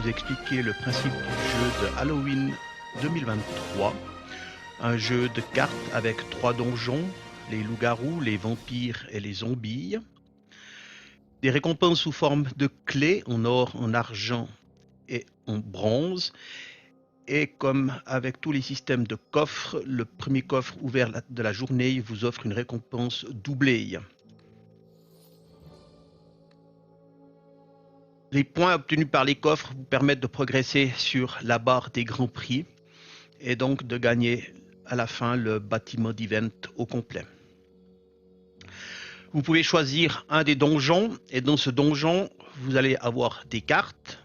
vous expliquer le principe du jeu de Halloween 2023. Un jeu de cartes avec 3 donjons, les loups-garous, les vampires et les zombies. Des récompenses sous forme de clés en or, en argent et en bronze. Et comme avec tous les systèmes de coffres, le premier coffre ouvert de la journée vous offre une récompense doublée. Les points obtenus par les coffres vous permettent de progresser sur la barre des grands prix et donc de gagner à la fin le bâtiment d'event au complet. Vous pouvez choisir un des donjons et dans ce donjon, vous allez avoir des cartes.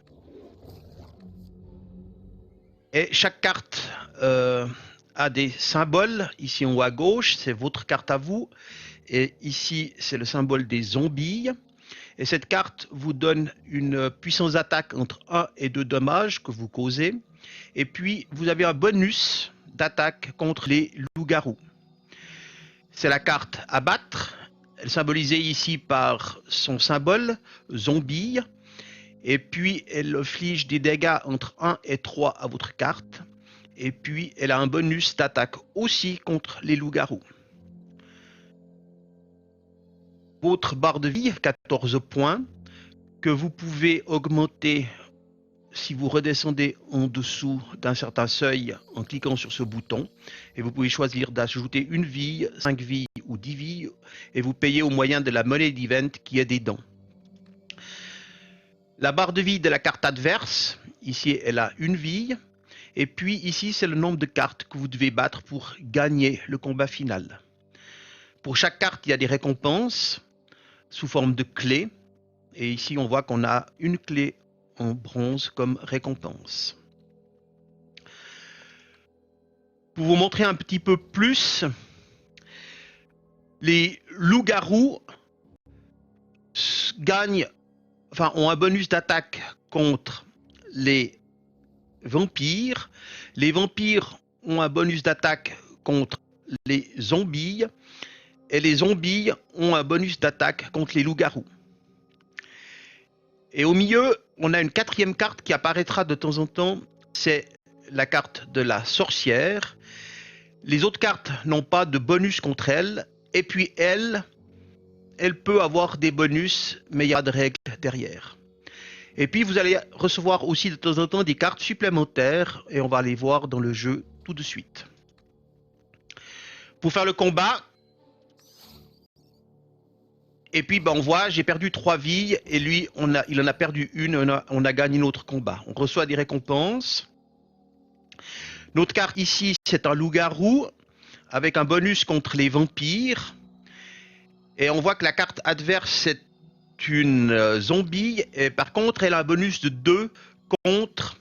Et chaque carte a des symboles. Ici en haut à gauche, c'est votre carte à vous. Et ici, c'est le symbole des zombies. Et cette carte vous donne une puissance d'attaque entre 1 et 2 dommages que vous causez. Et puis, vous avez un bonus d'attaque contre les loups-garous. C'est la carte à battre. Elle est symbolisée ici par son symbole, zombie. Et puis, elle inflige des dégâts entre 1 et 3 à votre carte. Et puis, elle a un bonus d'attaque aussi contre les loups-garous. Votre barre de vie, 14 points, que vous pouvez augmenter si vous redescendez en dessous d'un certain seuil en cliquant sur ce bouton. Et vous pouvez choisir d'ajouter une vie, 5 vies ou 10 vies. Et vous payez au moyen de la monnaie d'event qui est dedans. La barre de vie de la carte adverse, ici elle a une vie. Et puis ici c'est le nombre de cartes que vous devez battre pour gagner le combat final. Pour chaque carte, il y a des récompenses sous forme de clés. Et ici on voit qu'on a une clé en bronze comme récompense. Pour vous montrer un petit peu plus, les loups-garous ont un bonus d'attaque contre les vampires. Les vampires ont un bonus d'attaque contre les zombies. Et les zombies ont un bonus d'attaque contre les loups-garous. Et au milieu, on a une 4e carte qui apparaîtra de temps en temps. C'est la carte de la sorcière. Les autres cartes n'ont pas de bonus contre elle. Et puis elle peut avoir des bonus, mais il y a de règles derrière. Et puis vous allez recevoir aussi de temps en temps des cartes supplémentaires. Et on va les voir dans le jeu tout de suite. Pour faire le combat, et puis on voit, j'ai perdu 3 vies et lui, il en a perdu une, on a gagné notre combat. On reçoit des récompenses. Notre carte ici, c'est un loup-garou avec un bonus contre les vampires. Et on voit que la carte adverse, c'est une zombie. Et par contre, elle a un bonus de 2 contre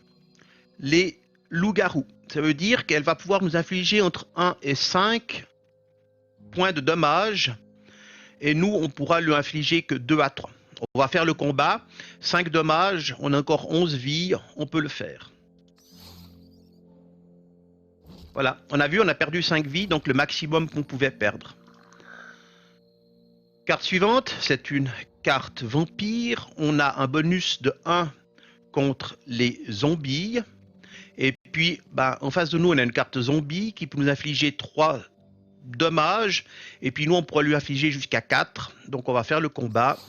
les loups-garous. Ça veut dire qu'elle va pouvoir nous infliger entre 1 et 5 points de dommages. Et nous, on pourra lui infliger que 2 à 3. On va faire le combat. 5 dommages, on a encore 11 vies, on peut le faire. Voilà, on a vu, on a perdu 5 vies, donc le maximum qu'on pouvait perdre. Carte suivante, c'est une carte vampire. On a un bonus de 1 contre les zombies. Et puis, en face de nous, on a une carte zombie qui peut nous infliger 3 dommages. Et puis nous, on pourra lui infliger jusqu'à 4. Donc, on va faire le combat.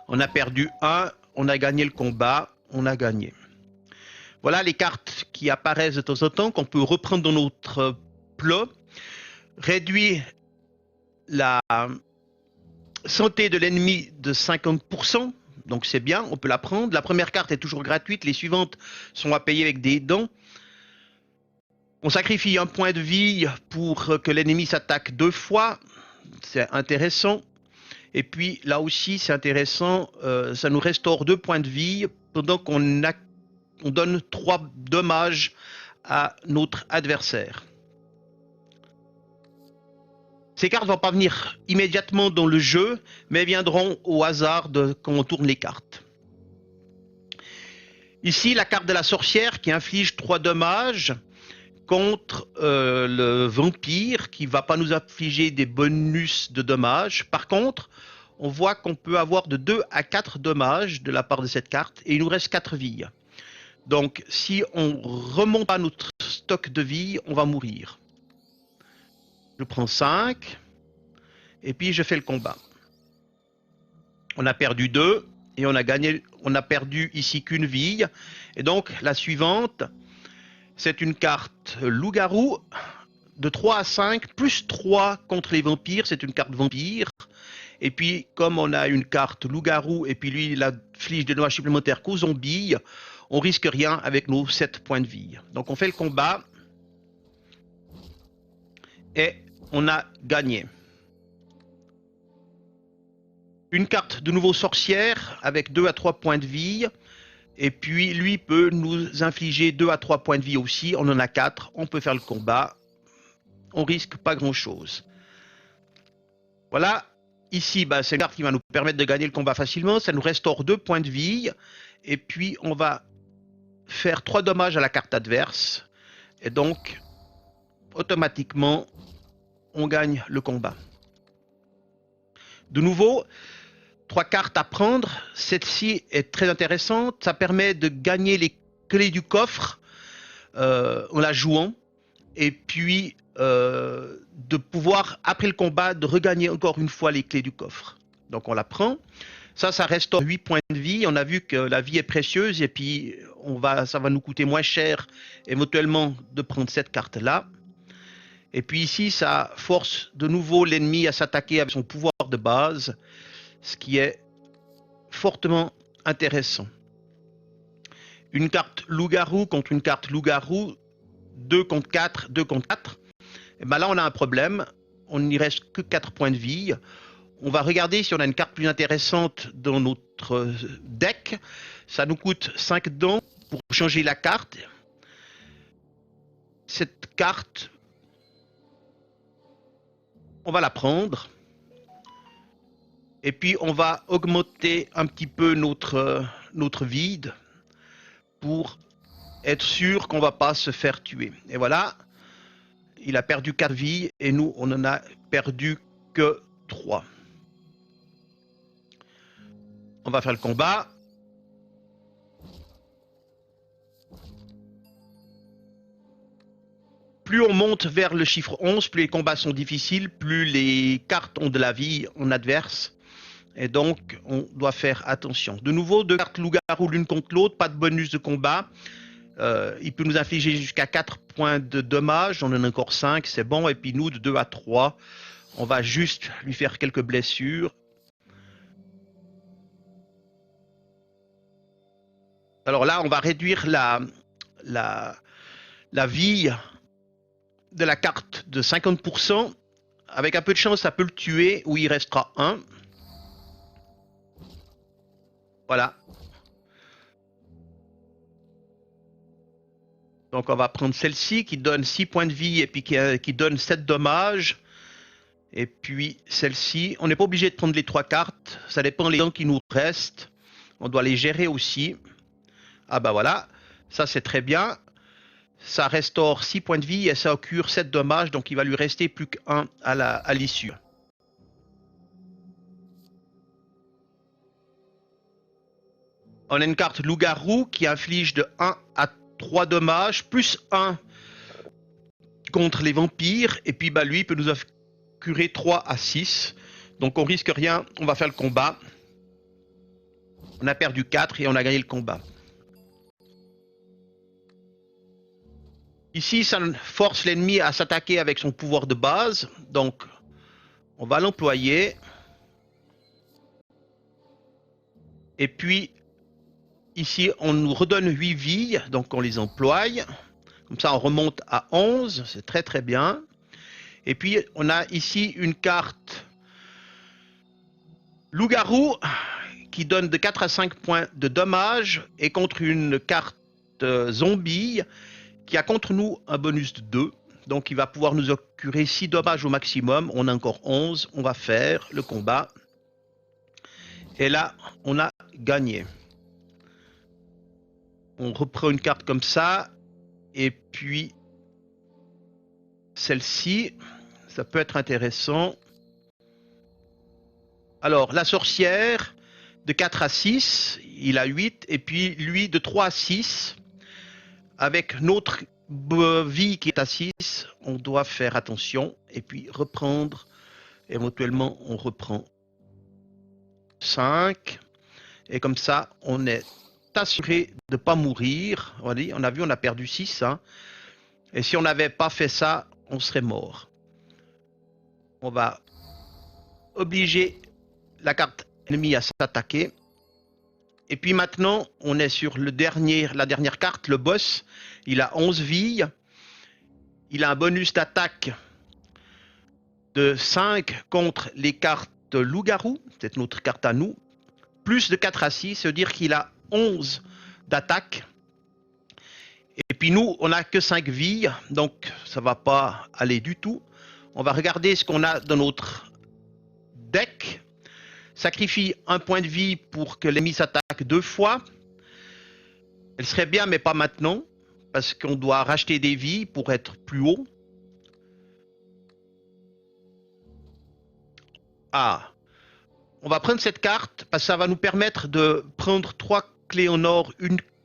On a perdu 1. On a gagné le combat. On a gagné. Voilà les cartes qui apparaissent de temps en temps, qu'on peut reprendre dans notre plot. Réduire la santé de l'ennemi de 50%. Donc, c'est bien. On peut la prendre. La première carte est toujours gratuite. Les suivantes sont à payer avec des dons. On sacrifie un point de vie pour que l'ennemi s'attaque 2 fois. C'est intéressant. Et puis là aussi, c'est intéressant. Ça nous restaure 2 points de vie pendant qu'on donne 3 dommages à notre adversaire. Ces cartes ne vont pas venir immédiatement dans le jeu, mais viendront au hasard quand on tourne les cartes. Ici, la carte de la sorcière qui inflige 3 dommages contre le vampire qui ne va pas nous infliger des bonus de dommages. Par contre, on voit qu'on peut avoir de 2 à 4 dommages de la part de cette carte et il nous reste 4 vies. Donc si on remonte pas notre stock de vie, on va mourir. Je prends 5 et puis je fais le combat. On a perdu 2 et on a perdu ici qu'une vie. Et donc la suivante, c'est une carte loup-garou de 3 à 5, plus 3 contre les vampires, c'est une carte vampire. Et puis, comme on a une carte loup-garou, et puis lui, il inflige des dommages supplémentaires qu'aux zombies, on risque rien avec nos 7 points de vie. Donc on fait le combat, et on a gagné. Une carte de nouveau sorcière, avec 2 à 3 points de vie, et puis lui peut nous infliger 2 à 3 points de vie aussi, on en a 4, on peut faire le combat, on risque pas grand chose. Voilà, ici c'est une carte qui va nous permettre de gagner le combat facilement, ça nous restaure 2 points de vie, et puis on va faire 3 dommages à la carte adverse, et donc automatiquement on gagne le combat. De nouveau, 3 cartes à prendre, celle-ci est très intéressante, ça permet de gagner les clés du coffre en la jouant, et puis de pouvoir, après le combat, de regagner encore une fois les clés du coffre. Donc on la prend. Ça restaure 8 points de vie. On a vu que la vie est précieuse et puis ça va nous coûter moins cher éventuellement de prendre cette carte-là. Et puis ici, ça force de nouveau l'ennemi à s'attaquer avec son pouvoir de base, ce qui est fortement intéressant. Une carte loup-garou contre une carte loup-garou, 2 contre 4, 2 contre 4. Et ben là, on a un problème. On n'y reste que 4 points de vie. On va regarder si on a une carte plus intéressante dans notre deck. Ça nous coûte 5 dents pour changer la carte. Cette carte, on va la prendre. Et puis, on va augmenter un petit peu notre vide pour être sûr qu'on ne va pas se faire tuer. Et voilà. Il a perdu 4 vies et nous, on en a perdu que 3. On va faire le combat. Plus on monte vers le chiffre 11, plus les combats sont difficiles, plus les cartes ont de la vie en adverse. Et donc, on doit faire attention. De nouveau, 2 cartes loup-garou l'une contre l'autre, pas de bonus de combat. Il peut nous infliger jusqu'à 4 points de dommages, on en a encore 5, c'est bon. Et puis nous, de 2 à 3, on va juste lui faire quelques blessures. Alors là, on va réduire la vie de la carte de 50%. Avec un peu de chance, ça peut le tuer, ou il restera 1. Voilà. Donc on va prendre celle-ci qui donne 6 points de vie et puis qui donne 7 dommages. Et puis celle-ci, on n'est pas obligé de prendre les 3 cartes, ça dépend des dents qui nous restent. On doit les gérer aussi. Ah bah voilà, ça c'est très bien. Ça restaure 6 points de vie et ça occure 7 dommages, donc il va lui rester plus qu'un à l'issue. On a une carte loup-garou qui inflige de 1 à 3 dommages, plus 1 contre les vampires, et puis lui peut nous curer 3 à 6. Donc on risque rien, on va faire le combat. On a perdu 4 et on a gagné le combat. Ici, ça force l'ennemi à s'attaquer avec son pouvoir de base. Donc, on va l'employer. Et puis, ici, on nous redonne 8 vies. Donc, on les emploie. Comme ça, on remonte à 11. C'est très, très bien. Et puis, on a ici une carte loup-garou qui donne de 4 à 5 points de dommages. Et contre une carte zombie qui a contre nous un bonus de 2. Donc, il va pouvoir nous occurer 6 dommages au maximum. On a encore 11. On va faire le combat. Et là, on a gagné. On reprend une carte comme ça. Et puis, celle-ci, ça peut être intéressant. Alors, la sorcière, de 4 à 6, il a 8. Et puis, lui, de 3 à 6, avec notre vie qui est à 6, on doit faire attention. Et puis, reprendre. Éventuellement, on reprend 5. Et comme ça, on est assuré de ne pas mourir. On a vu, on a perdu 6. Hein. Et si on n'avait pas fait ça, on serait mort. On va obliger la carte ennemie à s'attaquer. Et puis maintenant, on est sur la dernière carte, le boss. Il a 11 vies. Il a un bonus d'attaque de 5 contre les cartes loup-garou. C'est notre carte à nous. Plus de 4 à 6, ça veut dire qu'il a 11 d'attaque. Et puis nous, on n'a que 5 vies, donc ça ne va pas aller du tout. On va regarder ce qu'on a dans notre deck. Sacrifie un point de vie pour que l'ennemi s'attaque 2 fois. Elle serait bien, mais pas maintenant, parce qu'on doit racheter des vies pour être plus haut. Ah, on va prendre cette carte, parce que ça va nous permettre de prendre 3 clés en or,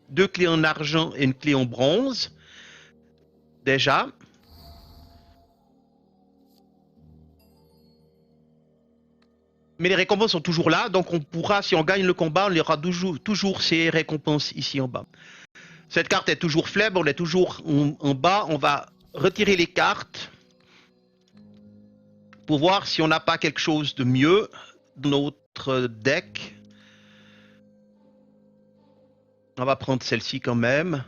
2 clés en argent et une clé en bronze. Déjà. Mais les récompenses sont toujours là, donc on pourra, si on gagne le combat, on aura toujours ces récompenses ici en bas. Cette carte est toujours faible, on est toujours en bas. On va retirer les cartes pour voir si on n'a pas quelque chose de mieux dans notre deck. On va prendre celle-ci quand même.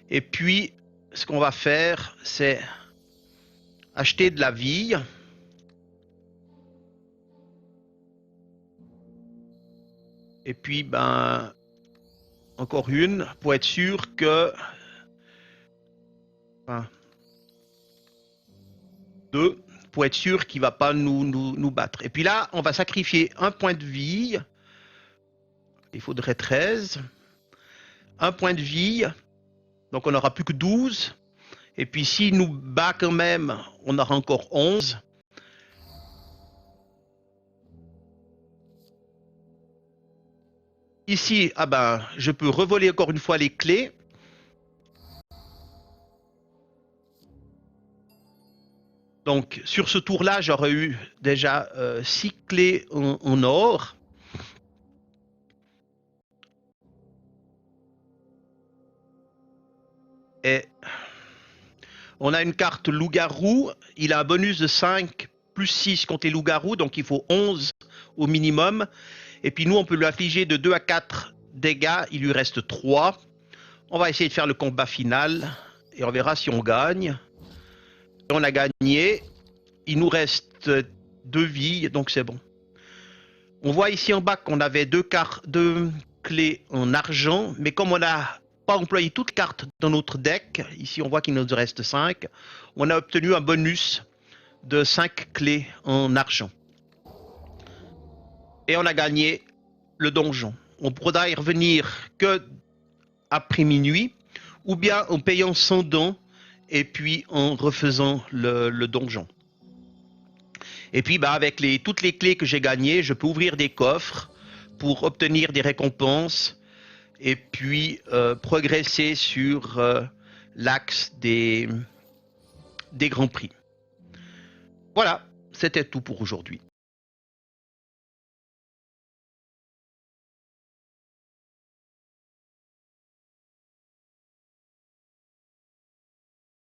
Et puis, ce qu'on va faire, c'est acheter de la vie. Et puis, ben, encore une, pour être sûr que... Enfin, 2, pour être sûr qu'il ne va pas nous battre. Et puis là, on va sacrifier un point de vie. Il faudrait 13. Un point de vie. Donc on n'aura plus que 12. Et puis s'il nous bat quand même, on aura encore 11. Ici, ah ben, je peux revoler encore une fois les clés. Donc sur ce tour-là, j'aurais eu déjà 6 clés en or. Et on a une carte loup-garou. Il a un bonus de 5 plus 6 contre les loups-garous, donc il faut 11 au minimum. Et puis nous, on peut lui affliger de 2 à 4 dégâts. Il lui reste 3. On va essayer de faire le combat final et on verra si on gagne. On a gagné. Il nous reste 2 vies, donc c'est bon. On voit ici en bas qu'on avait 2 clés en argent, mais comme on n'a pas employé toutes les cartes dans notre deck, ici on voit qu'il nous reste 5, on a obtenu un bonus de 5 clés en argent. Et on a gagné le donjon. On pourra y revenir que après minuit, ou bien en payant 100 dons et puis en refaisant le donjon. Et puis bah, avec toutes les clés que j'ai gagnées, je peux ouvrir des coffres pour obtenir des récompenses et puis progresser sur l'axe des grands prix. Voilà, c'était tout pour aujourd'hui.